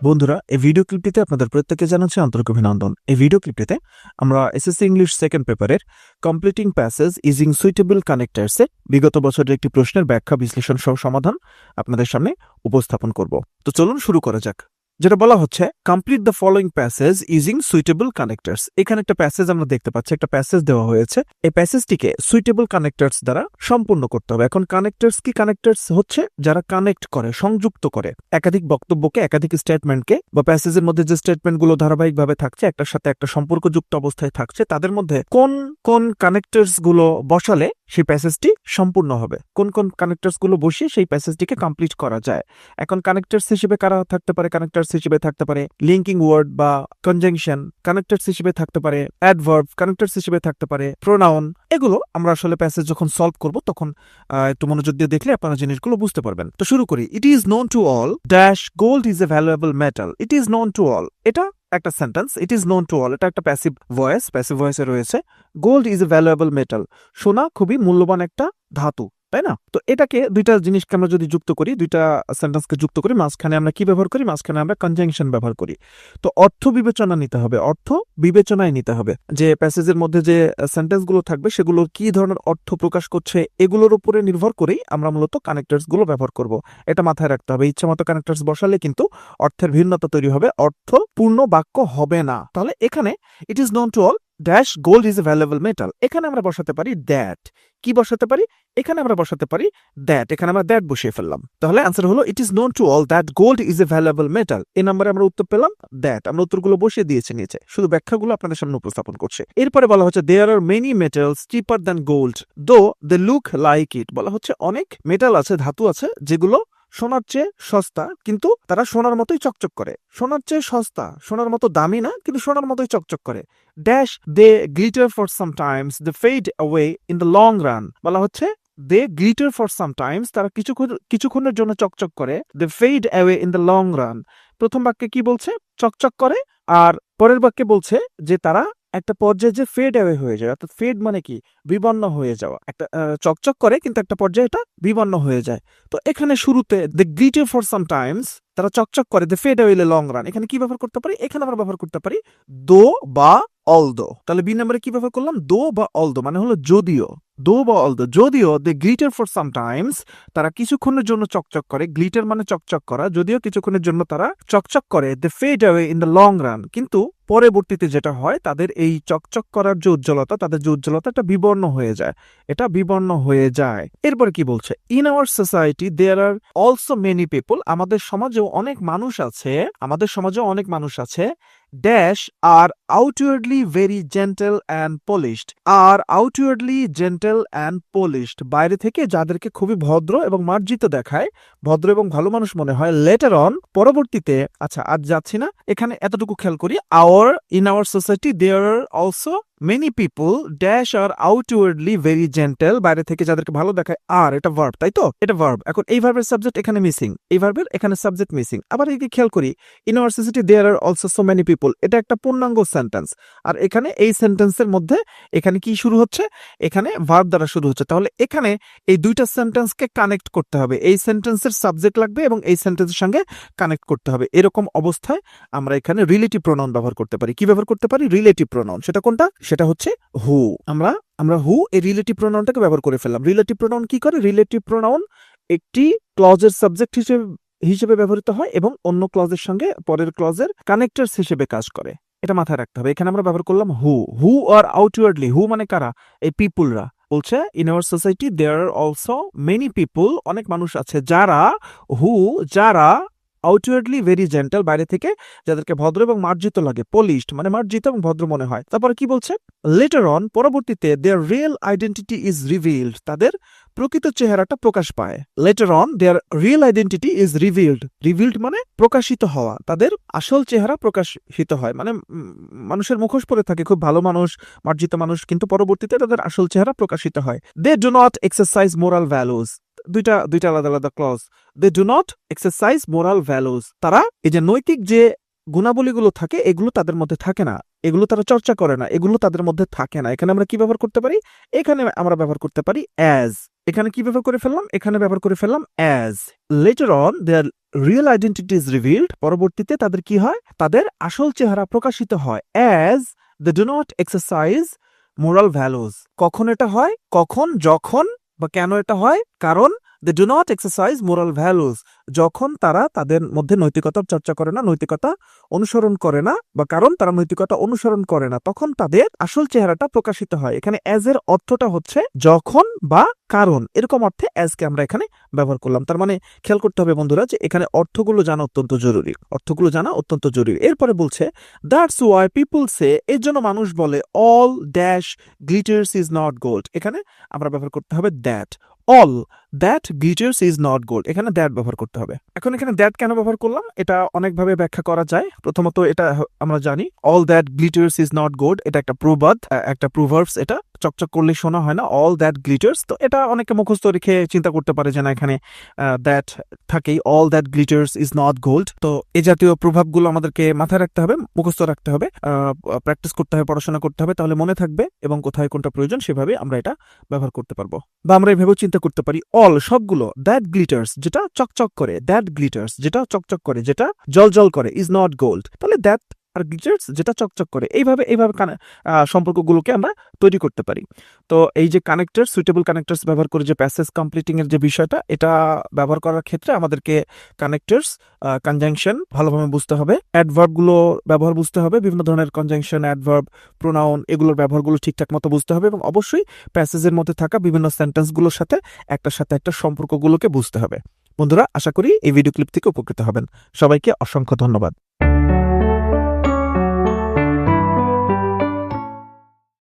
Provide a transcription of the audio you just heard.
বন্ধুরা, এই ভিডিও ক্লিপটিতে আপনাদের প্রত্যেককে জানাচ্ছি আন্তরিক অভিনন্দন। এই ভিডিও ক্লিপটিতে আমরা এসএসসি ইংলিশ সেকেন্ড পেপারের কমপ্লিটিং প্যাসেজ ইউজিং সুইটেবল কানেক্টরসে বিগত বছরের একটি প্রশ্নের ব্যাখ্যা বিশ্লেষণ সহ সমাধান আপনাদের সামনে উপস্থাপন করব। তো চলুন শুরু করা যাক। যেটা বলা হচ্ছে complete the following passage using suitable connectors. এখানে একটা প্যাসেজ আমরা দেখতে পাচ্ছি, একটা প্যাসেজ দেওয়া হয়েছে। এই প্যাসেজটিকে সুইটেবল কানেক্টরস দ্বারা সম্পূর্ণ করতে হবে। এখন কানেক্টরস কি? কানেক্টরস হচ্ছে যারা কানেক্ট করে, সংযুক্ত করে একাধিক বক্তব্যকে, একাধিক স্টেটমেন্টকে, বা প্যাসেজের মধ্যে যে স্টেটমেন্টগুলো ধারাবাহিকভাবে থাকছে, একটার সাথে একটা সম্পর্কযুক্ত অবস্থায় থাকছে, তাদের মধ্যে কোন কোন কানেক্টরস গুলো বসালে সেই প্যাসেজটি সম্পূর্ণ হবে, কোন কোন কানেক্টরস গুলো বসিয়ে সেই প্যাসেজটিকে কমপ্লিট করা যায়। এখন কানেক্টরস হিসেবে কারা থাকতে পারে? কানেক্টরস হিসেবে থাকতে পারে লিঙ্কিং ওয়ার্ড বা কনজাংশন, কানেক্টরস হিসেবে থাকতে পারে অ্যাডভার্ব, কানেক্টরস হিসেবে থাকতে পারে প্রোনাউন। এগুলো আমরা আসলে প্যাসেজ যখন সলভ করব তখন একটু মনোযোগ দিয়ে দেখলে আপনারা জিনিসগুলো বুঝতে পারবেন। তো শুরু করি। It is known to all dash gold is a valuable metal. It is known to all, এটা একটা sentence. It is known to all, এটা একটা প্যাসিভ ভয়েসে রয়েছে। Gold is a valuable metal, সোনা খুবই মূল্যবান একটা ধাতু, তাই না? তো এটাকে দুইটা জিনিসকে আমরা যদি যুক্ত করি, দুইটা সেন্টেন্সকে যুক্ত করি, মাঝখানে আমরা কি ব্যবহার করি? মাঝখানে আমরা কনজাংশন ব্যবহার করি। তো অর্থ বিবেচনা নিতে হবে, অর্থ বিবেচনায় নিতে হবে যে প্যাসেজের মধ্যে যে সেন্টেন্সগুলো থাকবে সেগুলোর কি ধরনের অর্থ প্রকাশ করছে, এগুলোর উপরে নির্ভর করেই আমরা মূলত কানেক্টরস গুলো ব্যবহার করব। এটা মাথায় রাখতে হবে। ইচ্ছা মতো কানেক্টরস বসালে কিন্তু অর্থের ভিন্নতা তৈরি হবে, অর্থ পূর্ণ বাক্য হবে না। তাহলে এখানে it is known to all dash gold is a valuable metal, এখানে আমরা বসাতে পারি দ্যাট। কি বসাতে পারি? এখানে আমরা বসাতে পারি দ্যাট। এখানে আমরা দ্যাট বসিয়ে ফেললাম। তাহলে আনসার হলো it is known to all that gold is a valuable metal. এই নম্বরে আমরা উত্তর পেলাম দ্যাট। আমরা উত্তরগুলো বসিয়ে দিয়েছি নিচে, শুধু ব্যাখ্যাগুলো আপনাদের সামনে উপস্থাপন করছে। এরপরে বলা হচ্ছে there are many metals cheaper than gold though they look like it. বলা হচ্ছে অনেক মেটাল আছে, ধাতু আছে, যেগুলো সোনার চেয়ে সস্তা, কিন্তু তারা সোনার মতোই চকচক করে। সোনার চেয়ে সস্তা, সোনার মতো দামি না, কিন্তু সোনার মতোই চকচক করে। Dash they glitter for some times they fade away in the long run. বলা হচ্ছে they glitter for some times, তারা কিছুক্ষণের জন্য চকচক করে। They fade away in the long run. প্রথম বাক্যে কি বলছে? চকচক করে। আর পরের বাক্যে বলছে যে তারা একটা পর্যায়ে যে ফেড অ্যাওয়ে হয়ে যায়। অর্থাৎ ফেড মানে কি? বিবর্ণ হয়ে যাওয়া। একটা চকচক করে কিন্তু একটা পর্যায়ে এটা বিবর্ণ হয়ে যায়। তো এখানে শুরুতে they glitter for some times, তারা চকচক করে, they fade away in the long run, এখানে কি ব্যবহার করতে পারি? এখানে আমরা ব্যবহার করতে পারি দো বা অলদো। তাহলে বি নম্বরে কি ব্যবহার করলাম? দো বা অলদো, মানে হলো যদিও। দো বা অলদো, যদিও দে গ্লিটার ফর সাম টাইমস, তারা কিছুক্ষণের জন্য চকচক করে। গ্লিটার মানে চকচক করা, যদিও কিছুক্ষণের জন্য তারা চকচক করে। They fade away in the long run, কিন্তু পরবর্তীতে যেটা হয়, তাদের এই চকচক করার যে উজ্জ্বলতা, তাদের যে উজ্জ্বলতা, এটা বিবর্ণ হয়ে যায়। এটা বিবর্ণ হয়ে যায়। এরপরে কি বলছে? In our society there are also many people, আমাদের সমাজেও অনেক মানুষ আছে, আমাদের সমাজেও অনেক মানুষ আছে। Dash are outwardly very gentle and polished. আর আউটওয়ার্ডলি জেন্টেল অ্যান্ড পলিশড, বাইরে থেকে যাদেরকে খুবই ভদ্র এবং মার্জিত দেখায়, ভদ্র এবং ভালো মানুষ মনে হয়। লেটার অন, পরবর্তীতে, আচ্ছা আজ যাচ্ছি না, এখানে এতটুকু খেয়াল করি। In our society there are also many people dash are outwardly very gentle, বাইরে থেকে যাদেরকে ভালো দেখায়। আর এটা ভার্ব, তাই তো? এটা ভার্ব। এখন এই ভার্বের সাবজেক্ট এখানে মিসিং, এই ভার্বের এখানে সাবজেক্ট মিসিং। আবার এদিকে খেয়াল করি, in our society there are also so many people, এটা একটা পূর্ণাঙ্গ সেন্টেন্স। আর এখানে এই সেন্টেন্সের মধ্যে এখানে কি শুরু হচ্ছে? এখানে ভার্ব দ্বারা শুরু হচ্ছে। তাহলে এখানে এই দুইটা সেন্টেন্সকে কানেক্ট করতে হবে। এই সেন্টেন্সের সাবজেক্ট লাগবে এবং এই সেন্টেন্সের সঙ্গে কানেক্ট করতে হবে। এরকম অবস্থায় আমরা এখানে রিলেটিভ প্রোনাউন ব্যবহার করতে পারি। কি ব্যবহার করতে পারি? Relative pronoun. সেটা কোনটা? সেটা হচ্ছে হু। আমরা হু, এই রিলেটিভ প্রোনাউনটাকে ব্যবহার করে ফেললাম। রিলেটিভ প্রোনাউন কি করে? রিলেটিভ প্রোনাউন একটি ক্লজের সাবজেক্ট হিসেবে ব্যবহৃত হয় এবং অন্য ক্লজের সঙ্গে পরের ক্লজের কানেক্টরস হিসেবে কাজ করে। এটা মাথায় রাখতে হবে। এখানে আমরা ব্যবহার করলাম হু। হু আর আউটওয়ার্ডলি, হু মানে কারা? এই পিপুলরা। বলছে in our society there are also many people, অনেক মানুষ আছে যারা, যারা আউটওয়ার্ডলি ভেরি জেন্টাল, বাইরে থেকে যাদেরকে ভদ্র এবং মার্জিত লাগে। পলিশড মানে মার্জিত এবং ভদ্র মনে হয়। তারপরে কি বলছে? লেটার অন, পরবর্তীতে দেয়ার রিয়েল আইডেন্টিটি ইজ রিভিলড, তাদের প্রকৃত চেহারাটা প্রকাশ পায়। Letter on their real identity is revealed. Revealed মানে প্রকাশিত হওয়া, তাদের আসল চেহারা প্রকাশিত হয়। মানে মানুষের মুখোশ পরে থাকে খুব ভালো মানুষ, মার্জিত মানুষ, কিন্তু পরবর্তীতে তাদের আসল চেহারা প্রকাশিত হয়। They do not exercise moral values, দুইটা আলাদা আলাদা clause. They do not exercise moral values, তারা এই যে নৈতিক যে গুণাবলীগুলো থাকে এগুলো তাদের মধ্যে থাকে না, এগুলো তারা চর্চা করে না, এগুলো তাদের মধ্যে থাকে না। এখানে আমরা কি ব্যবহার করতে পারি? এখানে আমরা ব্যবহার করতে পারি অ্যাজ। এখানে কি ব্যবহার করে ফেললাম, এখানে ব্যবহার করে ফেললাম as. Later on their real identity is revealed, পরবর্তীতে তাদের কি হয়, তাদের আসল চেহারা প্রকাশিত হয়। As they do not exercise moral values, কখন এটা হয়, কখন, যখন, বা কেন এটা হয়, কারণ they do not exercise moral values, যখন তারা তাদের মধ্যে নৈতিকতার চর্চা করে না, নৈতিকতা অনুসরণ করে না, বা কারণ তারা নৈতিকতা অনুসরণ করে না, তখন তাদের আসল চেহারাটা প্রকাশিত হয়। এখানে অ্যাজ এর অর্থটা হচ্ছে যখন বা কারণ, এরকম অর্থে অ্যাজকে আমরা এখানে ব্যবহার করলাম। তার মানে খেয়াল করতে হবে বন্ধুরা যে এখানে অর্থগুলো জানা অত্যন্ত জরুরি, অর্থগুলো জানা অত্যন্ত জরুরি। এরপরে বলছে দ্যাটস ওয়াই পিপল সে, এর জন্য মানুষ বলে all dash glitters is not gold, এখানে আমরা ব্যবহার করতে হবে that. All that glitters is not gold, এখানে দ্যাট ব্যবহার করতে হবে। এখন এখানে দ্যাট কেন ব্যবহার করলাম, এটা অনেকভাবে ব্যাখ্যা করা যায়। প্রথমত এটা আমরা জানি all that glitters is not gold, এটা একটা প্রবাদ, একটা প্রভার্বস, এটা চকচক করলে শোনা হয় না, অল দ্যাট গ্লিটার্স। তো এটা অনেকে মুখস্থ রেখে চিন্তা করতে পারে যে না এখানে দ্যাট থাকেই, all that glitters is not gold. তো এই জাতীয় প্রভাবগুলো আমাদেরকে মাথায় রাখতে হবে, মুখস্থ রাখতে হবে, প্র্যাকটিস করতে হবে, পড়াশোনা করতে হবে, তাহলে মনে থাকবে এবং কোথায় কোনটা প্রয়োজন সেভাবে আমরা এটা ব্যবহার করতে পারবো। বা আমরা এভাবেও চিন্তা করতে পারি অল সবগুলো, দ্যাট গ্লিটার্স যেটা চকচক করে, দ্যাট গ্লিটার্স যেটা চকচক করে, যেটা জল করে, ইজ নট গোল্ড, তাহলে দ্যাট আর গ্লিটার্স যেটা চকচক করে, এইভাবে সম্পর্কগুলোকে আমরা তৈরি করতে পারি। তো এই যে কানেক্টর, সুইটেবল কানেক্টরস ব্যবহার করে যে প্যাসেজ কমপ্লিটিং এর যে বিষয়টা, এটা ব্যবহার করার ক্ষেত্রে আমাদেরকে কানেক্টরস, কনজাংশন ভালোভাবে বুঝতে হবে, অ্যাডভার্বগুলো ব্যবহার বুঝতে হবে, বিভিন্ন ধরনের কনজাংশন, অ্যাডভার্ব, প্রোনাউন, এগুলোর ব্যবহারগুলো ঠিকঠাক মতো বুঝতে হবে, এবং অবশ্যই প্যাসেজের মধ্যে থাকা বিভিন্ন সেন্টেন্সগুলোর সাথে একটা সম্পর্কগুলোকে বুঝতে হবে। বন্ধুরা, আশা করি এই ভিডিও ক্লিপ থেকে উপকৃত হবেন। সবাইকে অসংখ্য ধন্যবাদ।